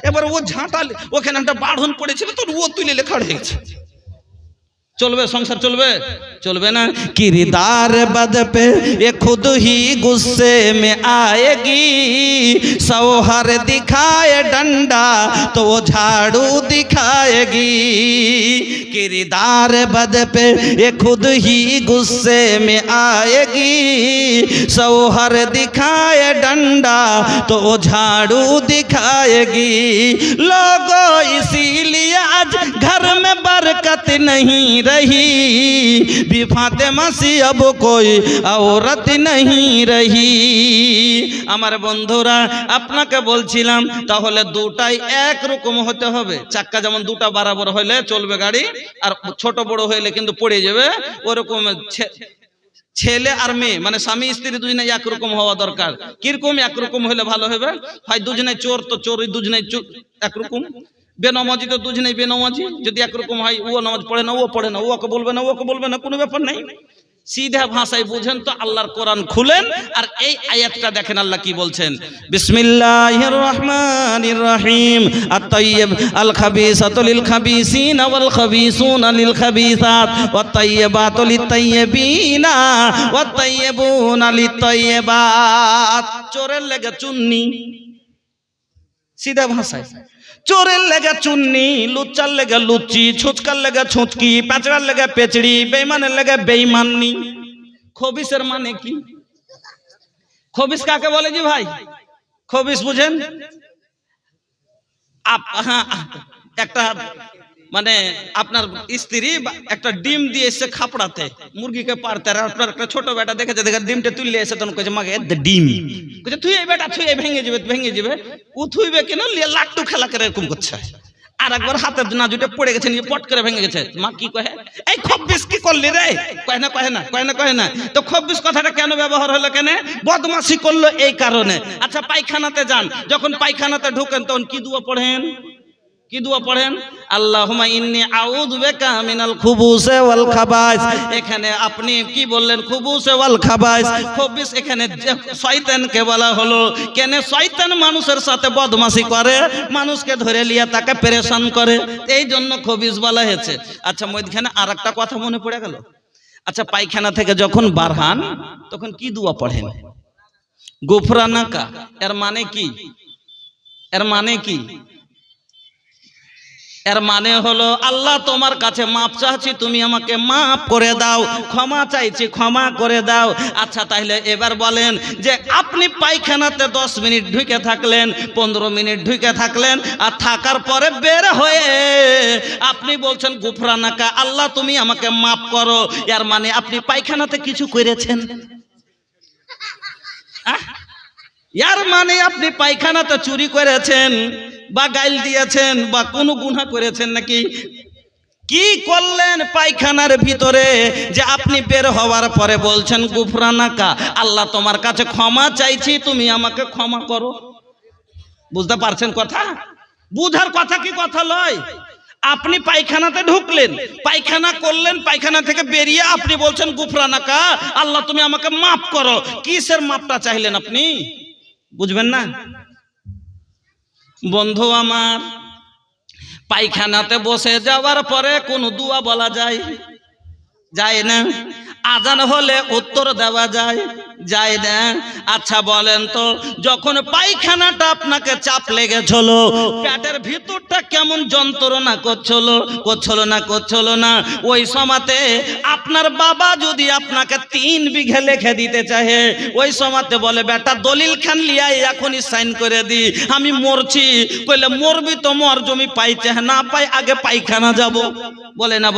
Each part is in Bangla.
এবার ও ঝাঁটা, ওখানে একটা বাঁধন পড়েছিল তো ও তুলে লেখা হয়ে গেছে। चलबे संसार चलबे चलबे ना। किरदार बद पे ये खुद ही गुस्से में आएगी, सौहर दिखाए डंडा तो वो झाड़ू दिखाएगी। किरदार बद पे ये खुद ही गुस्से में आएगी, सौहर दिखाए डंडा तो वो झाड़ू दिखाएगी। लोगों इसीलिए आज घर में बरकत नहीं रही, फातिमा सी अब कोई औरत नहीं रही। আমার বন্ধুরা আপনাকে বলছিলাম তাহলে দুটাই এক রকম হতে হবে। চাক্কা যেমন দুটা বরাবর হইলে চলবে গাড়ি, আর ছোট বড় হইলে কিন্তু পড়ে যাবে। ওরকম ছেলে আর মেয়ে মানে স্বামী স্ত্রী দুজনে একরকম হওয়া দরকার। কিরকম একরকম হলে ভালো হবে? হয় দুজনে চোর তো চোর, দুজনে একরকম, বেনামাজি তো দুজনেই বেনামাজি। যদি একরকম হয়, ও নামাজ পড়ে না ও পড়ে না, ওকে বলবে না ওকে বলবে না, কোনো ব্যাপার নাই। सीधा भाषाয় বুঝেন তো আল্লাহর কোরআন খুলেন আর এই আয়াতটা দেখেন আল্লাহ কি বলছেন। বিসমিল্লাহির রহমানির রহিম। আত-তাইয়্যিব আল খাবিসাতু লিল খাবিসিনা ওয়াল খাবিসুনা লিল খাবিসাত ওয়াত তাইয়্যিবাতু লিত তাইয়্যিবিনা ওয়াত তাইয়্যিবুনা লিত তাইয়্যিবাত। চোরের লেগে চুন্নি, सीधा भाषाয় चोरेर लेगे चुन्नी, लुच्चार लेगे लुच्ची, छुचकार लेगे छुचकी, पेचड़ार लेगे पेचड़ी, बेईमानेर लेगे बेईमानी। खबिसेर माने की? खबिस काके बोले जी भाई? खबिस बुझेन? हाँ, একটা মানে আপনার স্ত্রী একটা ডিম দিয়ে এসে খাপড়াতে, মুরগিকে পারতে, আর আপনার একটা ছোট বেটা দেখেছে, দেখে ডিমটা তুললে এসে তখন কইছে মাকে ডিম, কইছে তুই এই বেটা তুই ভেঙে যাবে ভেঙে যাবে, ও থুইবে কেন লাট্টু খেলা করে এরকম করছে। আর একবার হাতের নাজুটা পড়ে গেছে, নিয়ে পট করে ভেঙে গেছে। মা কি কহে, এই খব্বিস কি করলি রে? কয় না কয় না কয় না কয় না। তো খব্বিস কথাটা কেন ব্যবহার হলো, কেন বদমাশি করলো এই কারণে। আচ্ছা পায়খানাতে যান, যখন পায়খানাতে ঢোকেন তখন কি দোয়া পড়েন? কি দোয়া পড়েন? আল্লাহুম্মা ইন্নী আউযু বিকা মিনাল খুবুসি ওয়াল খাবাইস। এখানে আপনি কি বললেন? খুবুস ওয়াল খাবাইস। খবিস এখানে শয়তানকে বলা হলো। কেন? শয়তান মানুষের সাথে বদমাশি করে, মানুষকে ধরে লিয়া তাকে পেরেশান করে, এই জন্য খবিস বলা হয়েছে। আচ্ছা মধ্যখানে আরেকটা কথা মনে পড়ে গেল। আচ্ছা পায়খানা থেকে যখন বার হন তখন কি দোয়া পড়েন? গুফরানাকা। এর মানে কি? এর মানে কি? এর মানে হলো আল্লাহ তোমার কাছে মাপ চাচ্ছি, তুমি আমাকে মাফ করে দাও, ক্ষমা চাইছি ক্ষমা করে দাও। আচ্ছা তাহলে এবার বলেন যে আপনি পায়খানাতে 10 মিনিট ঢুকে থাকলেন, 15 মিনিট ঢুকে থাকলেন, আর থাকার পরে বের হয়ে আপনি বলছেন গুফরানাকা, আল্লাহ তুমি আমাকে মাফ করো। এর মানে আপনি পায়খানাতে কিছু করেছেন? यार माने अपनी पायखानाते चुरी करेছেন বা গাইল দিয়েছেন বা কোনো গুনাহ করেছেন নাকি? কি করলেন পায়খানার ভিতরে যে আপনি বের হওয়ার পরে বলছেন গুফরানাকা, আল্লাহ তোমার কাছে ক্ষমা চাইছি, তুমি আমাকে ক্ষমা করো? বুঝতে পারছেন কথা? বুঝার কথা কি কথা লয়। আপনি পায়খানাতে ঢুকলেন, পায়খানা করলেন, পায়খানা থেকে বেরিয়ে আপনি বলছেন গুফরানাকা, আল্লাহ তুমি আমাকে মাফ করো। কিসের মাপটা চাইলেন আপনি? বুঝবেন না বন্ধু আমার। পায়খানাতে বসে যাওয়ার পরে কোন দোয়া বলা যায়? যায় না। আজান হলে উত্তর দেওয়া যায়? যায় না। আচ্ছা বলেন তো, যখন পায়খানাটা আপনাকে চাপ লেগেছিল, পেটের ভিতরটা কেমন যন্ত্রণা করছিল না? ওই সময়তে আপনার বাবা যদি আপনাকে 3 বিঘা লিখে দিতে চাহে, ওই সময়তে বলে বেটা দলিল খান লিয়াই এখনই সাইন করে দি, আমি মরছি। কইলে মরবি তো মর, জমি পাইছে না পাই, আগে পায়খানা যাব। বলে না?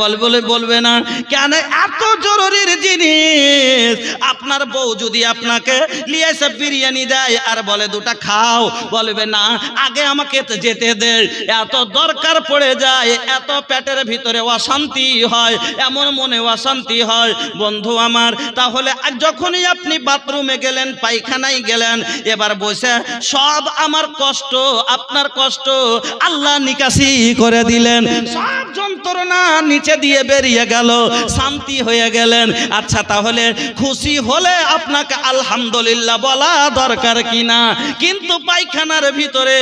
বলবে না কেন? এত জরুরি জিনিস। আপনার বউ যদি আপনাকে লিয়ে এসে বিরিয়ানি দেয় আর বলে 2টা খাও, বলবে না আগে আমাকে যেতে দে। এত দরকার পড়ে যায়, এত পেটের ভিতরে অশান্তি হয়, এমন মনে অশান্তি হয় বন্ধু আমার। তাহলে যখনই আপনি বাথরুমে গেলেন, পায়খানায় গেলেন, এবার বসে সব আমার কষ্ট আপনার কষ্ট আল্লাহ নিকাশি করে দিলেন, সব যন্ত্রণা মাত্র না নিচে দিয়ে বেরিয়ে গেল, শান্তি হয়ে গেলেন। আচ্ছা, তাহলে খুশি হলে আপনাকে আলহামদুলিল্লাহ বলা দরকার কিনা? কিন্তু পায়খানার ভিতরে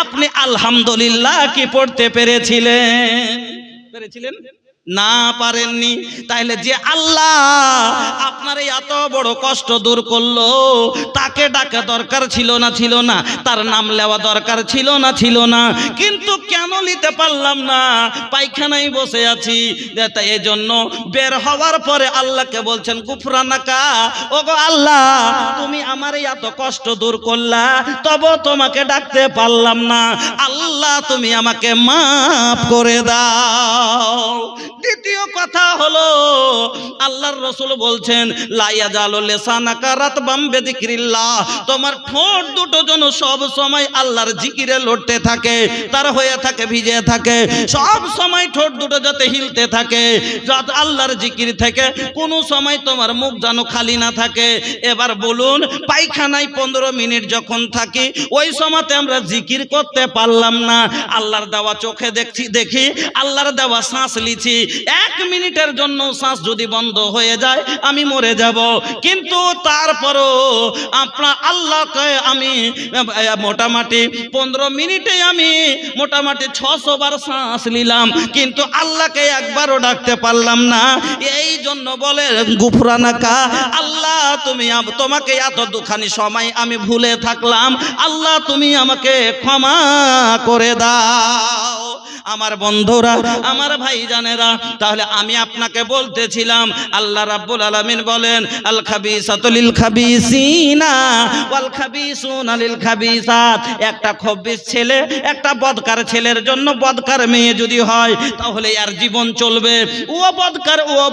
আপনি আলহামদুলিল্লাহ কি পড়তে পেরেছিলেন? না, পারেননি। তাইলে যে আল্লাহ আপনার এত বড় কষ্ট দূর করলো, তাকে ডাকা দরকার ছিল না? তার নাম নেওয়া দরকার ছিল না? কিন্তু কেন নিতে পারলাম না? পায়খানায় বসে আছি। এই জন্য বের হওয়ার পরে আল্লাহকে বলছেন গুফরানাকা, ওগো আল্লাহ, তুমি আমার এত কষ্ট দূর করলা, তবে তোমাকে ডাকতে পারলাম না। আল্লাহ, তুমি আমাকে মাফ করে দাও। দ্বিতীয় কথা হলো, আল্লাহর রাসূল বলছেন লা ইয়াজালু লিসানাকা রাতবাম বিযিকরিল্লাহ, তোমার ঠোঁট দুটো যেন সব সময় আল্লাহর জিকিরে লড়তে থাকে, তার হয়ে থাকে, ভিজে থাকে, সব সময় ঠোঁট দুটো যাতে হিলতে থাকে, যাতে আল্লাহর জিকির থেকে কোনো সময় তোমার মুখ যেন খালি না থাকে। এবার বলুন, পায়খানায় 15 মিনিট যখন থাকি, ওই সময়তে আমরা জিকির করতে পারলাম না। আল্লাহর দেওয়া চোখে দেখি, আল্লাহর দেওয়া শ্বাস লিছি, 1 মিনিটের জন্য শ্বাস যদি বন্ধ হয়ে যায় আমি মরে যাব। কিন্তু তারপরও আপনার আল্লাহকে আমি মোটামুটি 15 মিনিটে আমি মোটামুটি 600 বার শ্বাস নিলাম, কিন্তু আল্লাহকে একবারও ডাকতে পারলাম না। এই জন্য বলে গুফরানাকা, আল্লাহ তুমি, তোমাকে এত দুখানি সময় আমি ভুলে থাকলাম, আল্লাহ তুমি আমাকে ক্ষমা করে দাও। আমার বন্ধুরা, আমার ভাইজানেরা, তাহলে আমি আপনাকে বলতেছিলাম, আল্লাহ রাব্বুল আলামিন বলেন আল খাবিসাতু লিল খাবিসিনা ওয়াল খাবিসুনা লিল খাবিসাত। একটা খবিস ছেলে একটা বদকার ছেলের জন্য বদকার মেয়ে যদি হয়, তাহলে আর জীবন চলবে। ও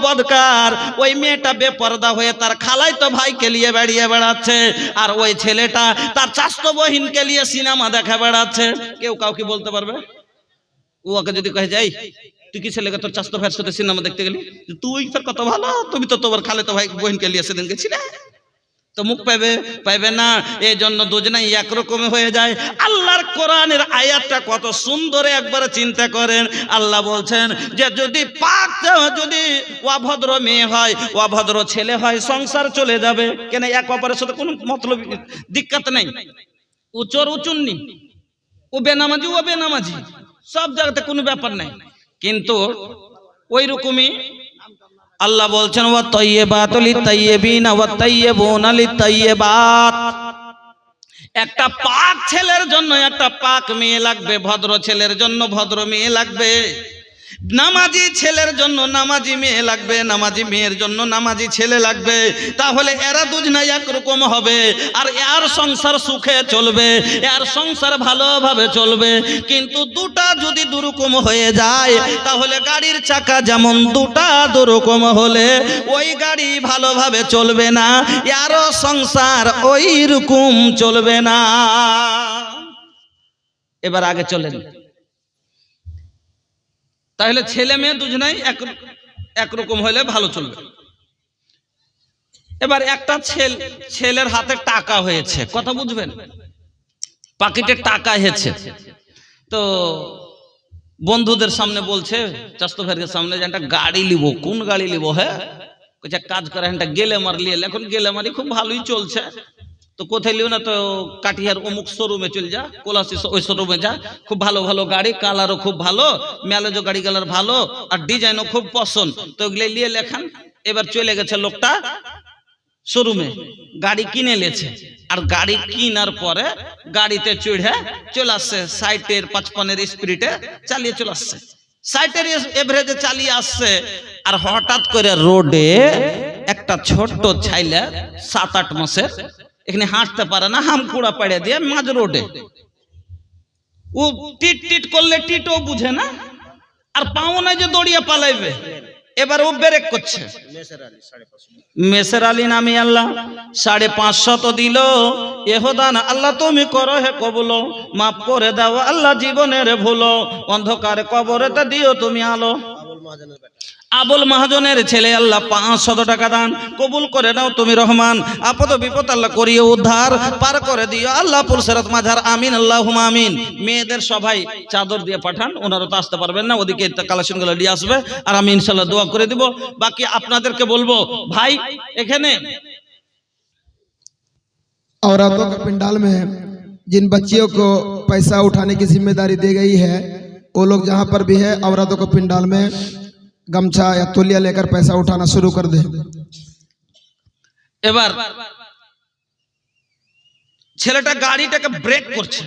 বদকার, ওই মেয়েটা বেপরদা হয়ে তার খালাই তো ভাইকে নিয়ে বেরিয়ে বেড়াচ্ছে, আর ওই ছেলেটা তার চাচতো বহিনকে নিয়ে সিনেমা দেখা বেড়াচ্ছে। কেউ কাউকে বলতে পারবে? ওকে যদি কহে যাই, তুই কি ছেলেকে তোর চাচতো ভাইয়ের সাথে সিনেমা দেখতে গেলি, তুই তোর কত ভালো, তুমি তো তোমার খালে তো ভাই বোনকে নিয়ে সেদিন গেছিলে, তো মুখ পাইবে না। এই জন্য দুজনাই একরকম হয়ে যায়। আল্লাহর কোরআনের আয়াতটা কত সুন্দর, একবার চিন্তা করেন। আল্লাহ বলছেন যে যদি যদি অভদ্র মেয়ে হয়, অভদ্র ছেলে হয়, সংসার চলে যাবে। কেন? এক অপরের সাথে কোনো মতলব দিক্কত নেই। ও চোর ও চুন্নি, ও বেনামাজি, সব জায়গাতে কোনো ব্যাপার নাই। কিন্তু ওই রকমই আল্লাহ বলছেন ওয়া তাইয়্যিবাতু লিত-তাইয়্যিবিনা ওয়া তাইয়্যিবুনা লিত-তাইয়্যিবাত। একটা পাক ছেলের জন্য একটা পাক মেয়ে লাগবে, ভদ্র ছেলের জন্য ভদ্র মেয়ে লাগবে, নামাজি ছেলের জন্য নামাজি মেয়ে লাগবে, নামাজি মেয়ের জন্য নামাজি ছেলে লাগবে। তাহলে এরা দুজনা একরকম হবে, আর এর সংসার সুখে চলবে, এর সংসার ভালোভাবে চলবে। কিন্তু দুটা যদি দুরকম হয়ে যায়, তাহলে গাড়ির চাকা যেমন দুটা দুরকম হলে ওই গাড়ি ভালোভাবে চলবে না, এরও সংসার ওই রকম চলবে না। এবার আগে চলেন। তাহলে ছেলে মেয়ে দুজনাই একরকম হলে ভালো চলবে। এবার একটা ছেলের হাতে টাকা হয়েছে, কথা বুঝবেন, পকেটে টাকা হয়েছে, তো বন্ধুদের সামনে বলছে, চাচতো ভাইয়ের সামনে, যে একটা গাড়ি লিব। কোন গাড়ি লিব? হ্যাঁ, কাজ করে একটা গেলেমার লিয়ে। এখন গেলেমারি খুব ভালোই চলছে, তো কোথায় লিও না, তো কাটিহার অমুক শোরুমে চলে যা, কোলাসি ওই শোরুমে যা, খুব ভালো ভালো গাড়ি, কালারও খুব ভালো, ম্যালেজও গাড়ি কালার ভালো, আর ডিজাইনও খুব পছন্দ। তো ওগুলো নিয়ে লেখান। এবার চলে গেছে লোকটা শোরুমে, গাড়ি কিনে লেছে, আর গাড়ি কিনার পরে গাড়িতে চড়ে চলে আসছে 60-এর 55-এর স্পিডে চালিয়ে চলে আসছে, 60-এর এভারেজে চালিয়ে আসছে। আর হঠাৎ করে রোডে একটা ছোট্ট ছাইলা 7-8 মাসের, এখানে হাঁটতে পারে না, হামকুড়া পাড়ে দিয়ে মাঝ রোডে, ও টিট টিট করলে টিটও বুঝে না, আর পাও না যে দৌড়িয়ে পালাইবে। এবার ও ব্রেক করছে। মেসের আলী নামি আল্লাহ 550 দিল। এহদান আল্লাহ তুমি করো হে কবুল, মাফ করে দাও আল্লাহ জীবনের ভুল, অন্ধকার কবরেতে দিও তুমি আলো। আবুল মাহাজনের ছেলে, আল্লাহ 500 টাকা দান কবুল করে নাও তুমি রহমান। আপদ বিপদ আল্লাহ করিয়ে উদ্ধার পার করে দিও আল্লাহ। পুলসেরাত মাঝার আমিন আল্লাহুম্মা আমিন। মেয়েদের সবাই চাদর দিয়ে পাঠান, ওনারা তো আসতে পারবেন না, ওদিকে কালেকশনগুলো নিয়ে আসবে আর আমি ইনশাল্লাহ দোয়া করে দিব। বাকি আপনাদেরকে বলবো ভাই, এখানে औरतों के पंडाल में जिन बच्चियों को पैसा उठाने की जिम्मेदारी दी गई है, वो लोग जहाँ पर भी है औरतों को पंडाल में गमछा या तौलिया लेकर पैसा उठाना शुरू कर दे। এবার ছেলেটা গাড়িটাকে ব্রেক করছে,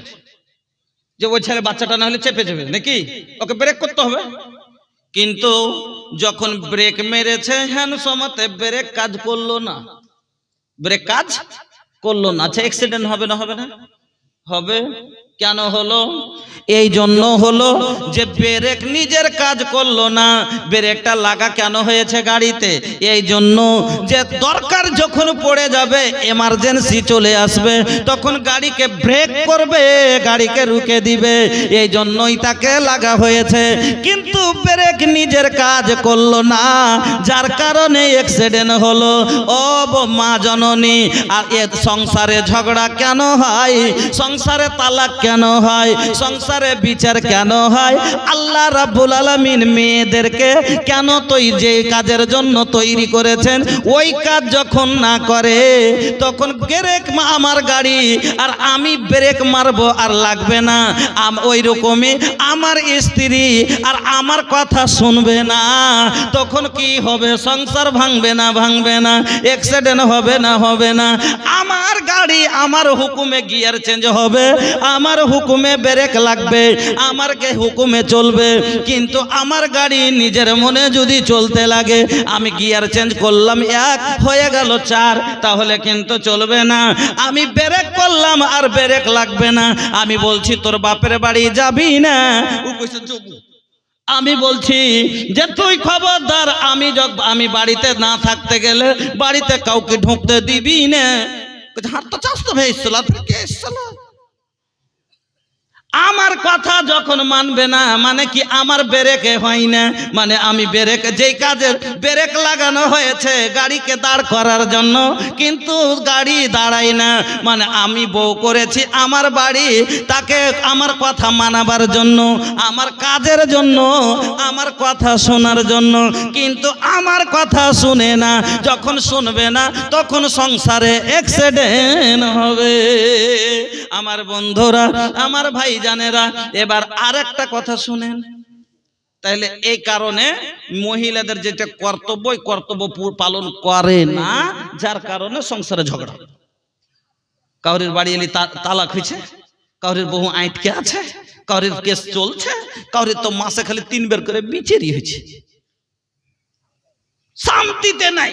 যে ওই ছেলে বাচ্চাটা না হলে চেপে যাবে নাকি, ওকে ব্রেক করতে হবে। কিন্তু যখন ব্রেক মেরেছে হ্যান্ডসমতে ব্রেক কাজ করলো না, ব্রেক কাজ করলো না। আচ্ছা, অ্যাক্সিডেন্ট হবে না? হবে না? হবে। কেন হলো? এই জন্য হলো যে ব্রেক নিজের কাজ করলো না। ব্রেকটা লাগা কেন হয়েছে গাড়িতে? এই জন্য যে দরকার যখন পড়ে যাবে, এমার্জেন্সি চলে আসবে, তখন গাড়িকে ব্রেক করবে, গাড়িকে রুকে দিবে, এই জন্যই তাকে লাগা হয়েছে। কিন্তু ব্রেক নিজের কাজ করলো না, যার কারণে অ্যাক্সিডেন্ট হলো। ও মা জননী, আর এ সংসারে ঝগড়া কেন হয়? সংসারে তালাক কেন হয়? সংসারে বিচার কেন হয়? আল্লাহ রাব্বুল আলামিন মেয়েদেরকে কেন যে কাজের জন্য তৈরি করেছেন, ওই কাজ যখন না করে তখন ব্রেক আমার গাড়ি আর আমি ব্রেক মারবো আর লাগবে না। ওই রকমই আমার স্ত্রী আর আমার কথা শুনবে না, তখন কি হবে? সংসার ভাঙবে না? ভাঙবে না? অ্যাক্সিডেন্ট হবে না? হবে না? আমার গাড়ি আমার হুকুমে গিয়ার চেঞ্জ হবে, আমার হুকুমে ব্রেক লাগবে, আমার হুকুমে চলবে। কিন্তু আমার গাড়ি নিজের মনে যদি চলতে লাগে, আমি গিয়ার চেঞ্জ করলাম 1 হয়ে গেল 4, তাহলে কিন্তু চলবে না। আমি ব্রেক করলাম আর ব্রেক লাগবে না। আমি বলছি তোর বাপের বাড়ি যাবি না, আমি বলছি যে তুই খবরদার, আমি বাড়িতে না থাকতে গেলে বাড়িতে কাউকে ঢুকতে দিবি না। হাত তো চাস তো ভাই, আমার কথা যখন মানবে না, মানে কি আমার ব্রেকে হয় না, মানে আমি ব্রেক, যেই কাজের ব্রেক লাগানো হয়েছে গাড়িকে দাঁড় করার জন্য, কিন্তু গাড়ি দাঁড়ায় না, মানে আমি বউ করেছি আমার বাড়ি, তাকে আমার কথা মানাবার জন্য, আমার কাজের জন্য, আমার কথা শোনার জন্য, কিন্তু আমার কথা শুনে না। যখন শুনবে না তখন সংসারে অ্যাক্সিডেন্ট হবে। আমার বন্ধুরা, আমার ভাই জানেরা, এবার আরেকটা কথা শুনেন। তাহলে এই কারণে মহিলাদের যেটা কর্তব্য, কর্তব্য পালন করে না, যার কারণে সংসারে ঝগড়া। কাউরির বাড়ি এলি তালাক হয়েছে, কাউরির বহু আটকে আছে, কাউরির কেস চলছে, কাউরির তো মাসে খালি 3 বার করে বিচারি হয়েছে, শান্তিতে নাই।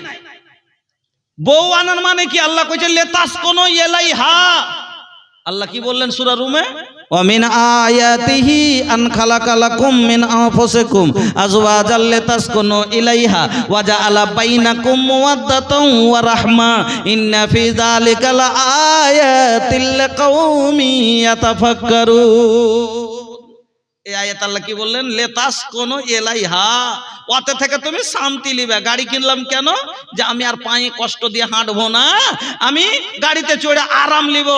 বউ আনার মানে কি? আল্লাহ কইছে লেতাস কোন ইলাইহা। আল্লাহ কি বললেন সূরা রুমে? ওয়া মিন আয়াতিহি আন খালাকা লাকুম মিন আনফুসিকুম আজওয়াজাল লিতাসকুনু ইলাইহা ওয়া জাআলা বাইনাকুম মাওয়াদ্দাতান ওয়া রাহমা ইন্না ফি যালিকা লাআয়াতিল লিকাউমিন ইয়াতাফাক্কারুন। এই আয়াত আল্লাহ কি বললেন? লিতাসকুনু ইলাইহা, ওতে থেকে তুমি শান্তি নিবে। গাড়ি কিনলাম কেন? যে আমি আর পায়ে কষ্ট দিয়ে হাঁটবো না, আমি গাড়িতে চড়ে আরাম নিব।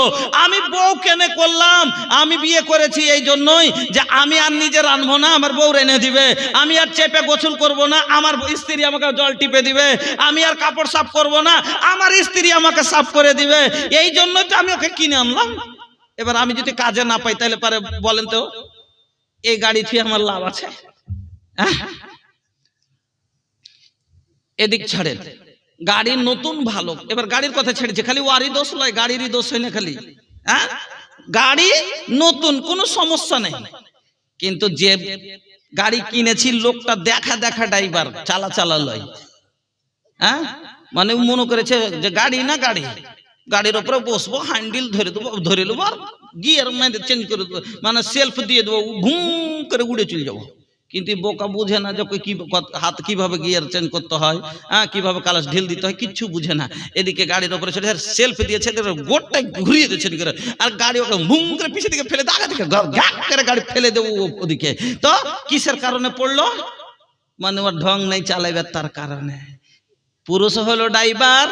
আমি বউ কেনে করলাম? আমি বিয়ে করেছি এই জন্যই যে আমি আর নিজে রাঁধবো না, আমার বউ রেনে দিবে। আমি আর চেপে গোসল করব না, আমার স্ত্রী আমাকে জল টিপে দিবে। আমি আর কাপড় সাফ করব না, আমার স্ত্রী আমাকে সাফ করে দিবে। এই জন্য তো আমি ওকে কিনে আনলাম। এবার আমি যদি কাজে না পাই, তাহলে পারে বলেন তো এই গাড়ি থেকে আমার লাভ আছে? এদিক ছাড়েন, গাড়ি নতুন ভালো। এবার গাড়ির কথা ছেড়েছে, খালি ওয়ারই দোষ নয়, গাড়িরই দোষ হয় না খালি। গাড়ি নতুন, কোনো সমস্যা নেই, কিন্তু যে গাড়ি কিনেছি লোকটা দেখা ড্রাইভার, চালা লয়। মানে মনে করেছে যে গাড়ি না গাড়ি, গাড়ির উপরে বসবো, হ্যান্ডেল ধরে দেবো আর গিয়ার চেঞ্জ করে দেবো, মানে সেলফ দিয়ে দেবো, ঘুম করে উড়ে চলে যাবো। কিন্তু বোকা বুঝে না যে কি হাত কিভাবে গিয়ার চেঞ্জ করতে হয়, কিভাবে কালাস ঢিল দিতে হয়, কিচ্ছু বুঝে না। এদিকে গাড়ির উপরে চলে সেলফ দিয়েছে, গোটটাই ঘুরিয়ে দিয়েছে করে, আর গাড়ি ওকে মুম করে পিছে দিকে ফেলে দেয়, আগে থেকে করে গাড়ি ফেলে দেবো ওদিকে। তো কিসের কারণে পড়লো? মানে ওর ঢং নাই চালাইবার, তার কারণে পুরুষ হলো ড্রাইভার,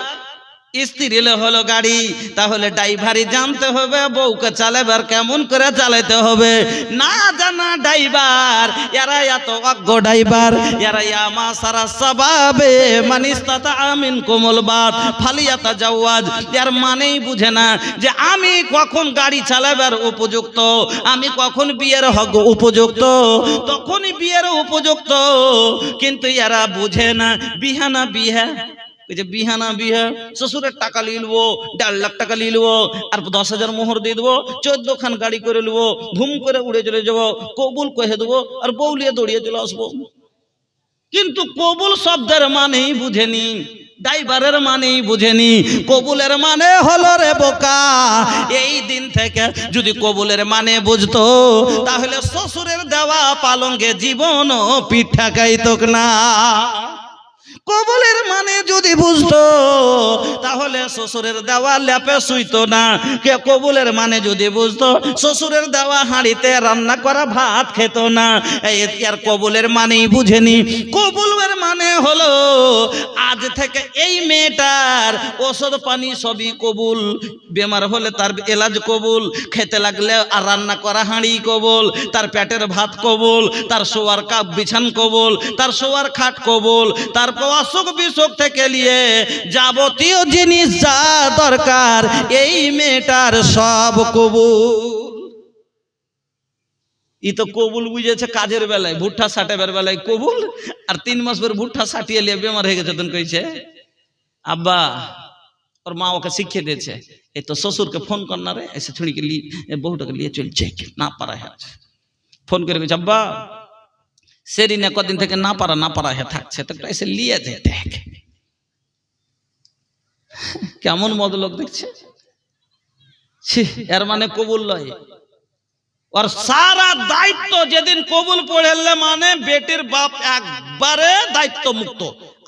স্ত্রী হলো গাড়ি। তাহলে ড্রাইভারই জানতে হবে বউকে চালাবার কেমন করে চালাইতে হবে। না জানা ড্রাইভার, এরা এত অজ্ঞ ড্রাইভার, এরা ইয়ামা সারা সবাবে মানিস্তাতা আমিন কোমল বাদ ফালিয়াতা জাওয়াজ। এর মানেই বুঝে না যে আমি কখন গাড়ি চালাবার উপযুক্ত, আমি কখন বিয়ের হক উপযুক্ত, তখনই বিয়ের উপযুক্ত। কিন্তু এরা বুঝে না বিহানা বিহা, যে বিহানা বিহা, শ্বশুরের টাকা নিয়ে নেবো, 1.5 লাখ টাকা নিয়ে নেবো, আর 10,000 মোহর দিয়ে দেবো, 14 খান গাড়ি করে নেবো, ঘুম করে উড়ে চলে যাবো, কবুল কহে দেবো, আর বউলিয়ে দৌড়িয়ে চলে আসবো। কিন্তু কবুল শব্দের মানেই বুঝেনি, ড্রাইভারের মানেই বুঝেনি। কবুলের মানে হলো রে বোকা, এই দিন থেকে যদি কবুলের মানে বুঝতো তাহলে শ্বশুরের দেওয়া পালঙ্গে জীবনও পিঠা খাইতক না। কবুলের মানে যদি বুঝতো তাহলে শ্বশুরের দেওয়া ল্যাপে শুইতো না। কে কবুলের মানে যদি বুঝতো শ্বশুরের দেওয়া হাঁড়িতে রান্না করা ভাত খেত না। এর কবুলের মানেই বুঝেনি। কবুলের মানে হলো আজ থেকে এই মেয়েটার ওষুধ পানি সবই কবুল, বেমার হলে তার এলাজ কবুল, খেতে লাগলে আর রান্না করা হাঁড়ি কবুল, তার পেটের ভাত কবুল, তার শোয়ার কাপ বিছান কবুল, তার শোয়ার খাট কবুল, তারপর অসুখ বিসুখ থেকে নিয়ে যাবতীয় জিনিস যা দরকার এই মেয়েটার সব কবুল। ই তো কবুল বুঝেছে কাজের বেলায়, ভুট্টা সাটাবার বেলায় কবুল, আর 3 মাস পর ভুট্টা সাটিয়ে নিয়ে বেমার হয়ে গেছে। তখন কইছে আব্বা, ওর মা ওকে শিখিয়ে দিয়েছে, এই তো শ্বশুরকে ফোন কর না রে, এসে ছুড়িকে বহুটাকে নিয়ে চলছে না পারা হ্যাঁ। ফোন করে কইছে আব্বা সেরি না কদিন থেকে না পারা হ্যাঁ থাকছে, তো এসে লিয়ে যায় দেখ। কেমন মদলোক দেখছে। এর মানে কবুল লয়। और सारा दायित्व যেদিন কবুল পড়লে মানে বেটির বাপ একবারে দায়িত্ব মুক্ত,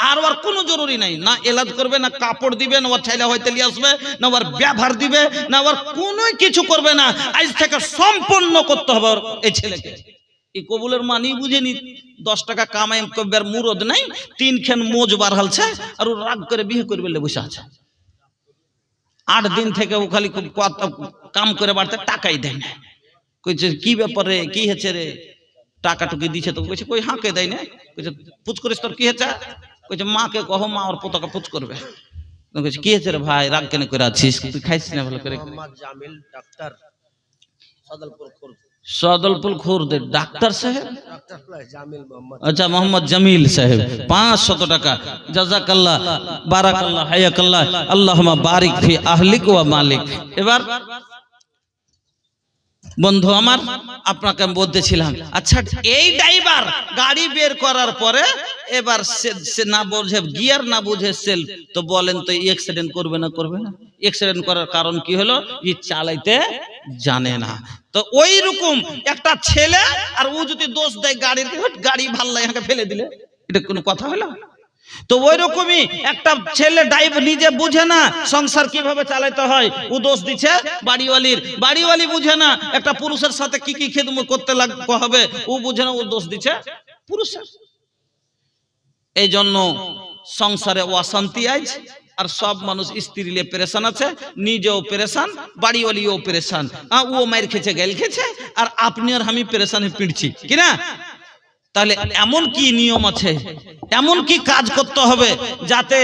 আর ওর কোনো জরুরি নাই, না এলাজ করবে, না কাপড় দিবে, না ওর ছেলে হইতে নিয়ে আসবে, না ওর ব্যবহার দিবে, না ওর কোনো কিছু করবে না। আজ থেকে সম্পূর্ণ করতে হবে এই ছেলেকে। এই কবুলের মানি বুঝেনি। 10 টাকা কামাই করবার মুরদ নাই, 3 খান মোজ বার হালছে, আর ও রাগ করে বিয়ে করবে বসে আছে। 8 দিন থেকে ও খালি কাম করে বাড়তে টাকাই দেয় না। কইছে কি ব্যাপারে, কি হয়েছে রে, টাকা টুকি দিছে তো? কইছে কই হাঁকে দেয় না। কইছে পুচ করিস তোর কি হয়েছে? কইছে মাকে কহ, মা ওর পোতাকে পুচ করবে। কইছে কি হয়েছে রে ভাই, রাগ কেন করে আছিস, তুই খাইছিস না ভালো করে? মোহাম্মদ জামিল ডাক্তার, সদলপুর খুরদ ডাক্তার সাহেব, আচ্ছা মোহাম্মদ জামিল সাহেব, 500 টাকা। জাযাকাল্লাহ, বারাকাল্লাহ, হায়াকাল্লাহ, আল্লাহুম্মা বারিক ফি আহলিক ওয়া মালিক। এবার বন্ধু আমার, আপনাকে আমি বলতেছিলাম, আচ্ছা এই ড্রাইভার গাড়ি বের করার পরে এবার সে না বোঝে গিয়ার, না বুঝে সেলফ, তো বলেন তো অ্যাক্সিডেন্ট করবে না? করবে না। অ্যাক্সিডেন্ট করার কারণ কি হলো? ই চালাইতে জানে না। তো ওই রকম একটা ছেলে, আর ও যদি দোষ দেয় গাড়ির, গাড়ি ভাল লাগে আমাকে ফেলে দিলে, এটা কোনো কথা হলো? তো ওই রকমই একটা ছেলে ড্রাইভার নিজে বুঝে না সংসার কিভাবে চালাতে হয়, ও দোষ দিচ্ছে বাড়িওয়ালির। বাড়িওয়ালি বুঝে না একটা পুরুষের সাথে কি কি খেদমত করতে হবে, ও বুঝে না, ও দোষ দিচ্ছে পুরুষের। এই জন্য সংসারে অশান্তি আছে, আর সব মানুষ স্ত্রী নিয়ে পেরেশান আছে, নিজেও পেরেশান, বাড়িওয়ালিও পেরেশান। ও মার খেছে, গেল খেছে, আর আপনি আর আমি পেরেশানে পিড়ছি কিনা? তাহলে এমন কি নিয়ম আছে, এমন কি কাজ করতে হবে যাতে